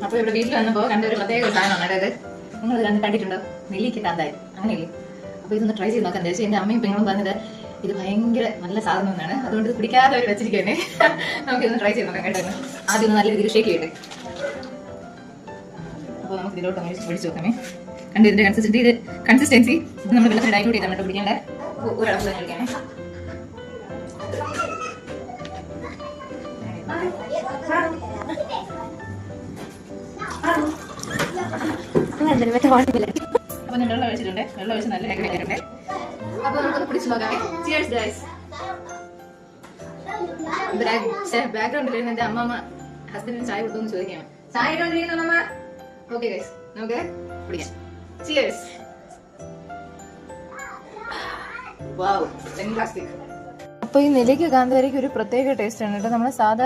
അപ്പൊ ഇവിടെ വീട്ടിൽ വന്നപ്പോ കണ്ട ഒരു പ്രത്യേക സാധനമാണ്. അതായത് നിങ്ങൾ കണ്ടിട്ടുണ്ടോ, നെല്ലിക്ക കാന്താരി അങ്ങനെയല്ലേ. അപ്പൊ ഇതൊന്ന് ട്രൈ ചെയ്ത് നോക്കാൻ വിചാരിച്ചു. എന്റെ അമ്മയും പെങ്ങളും പറഞ്ഞത് ഇത് ഭയങ്കര നല്ല സാധനം എന്നാണ്. അതുകൊണ്ട് ഇത് പിടിക്കാതെ അവർ വെച്ചിരിക്കുന്നെ. നമുക്കിതൊന്ന് ട്രൈ ചെയ്ത് നോക്കാം കേട്ടോ. ആദ്യം ഒന്ന് നല്ല രീതിയിൽ ഷേക്ക് ചെയ്യട്ടെ. അപ്പോൾ നമുക്ക് ഇതിലോട്ട് പിടിച്ചു നോക്കാമേ. കണ്ട് ഇതിന്റെ കൺസിസ്റ്റൻസി ഇത് നമ്മൾ വെള്ളത്തിൽ ഡൈലൂട്ട് ചെയ്താണ് പിടിക്കേണ്ട. ഒരളവ് തന്നെ കഴിക്കാമേ. അപ്പൊ ഞാൻ വെള്ളം ഒഴിച്ചിട്ടുണ്ട്. വെള്ളം ഒഴിച്ച് നല്ല ലേക്ക് വെച്ചിട്ടുണ്ട്. അപ്പൊ നമുക്കൊന്ന് പിടിച്ചു നോക്കാം. Cheers guys. ബാക്ക്ഗ്രൗണ്ടിൽ വരുന്ന എന്റെ അമ്മമ്മ ഹസ്ബൻഡിന് ചായ കൊടുത്തു ചോദിക്കുകയാണ്. ചായ ഇട്ടോണ്ടിരിക്കുന്ന അമ്മ. ഓക്കെ ഗൈസ്, നമുക്ക് പിടിക്കാം. ചിയേഴ്സ്. വാവ്, ഫാന്റാസ്റ്റിക്. അപ്പൊ ഈ നെല്ലിക്ക കാന്താരിക്ക് ഒരു പ്രത്യേക ടേസ്റ്റ് ആണ് കേട്ടോ. നമ്മളെ സാധാരണ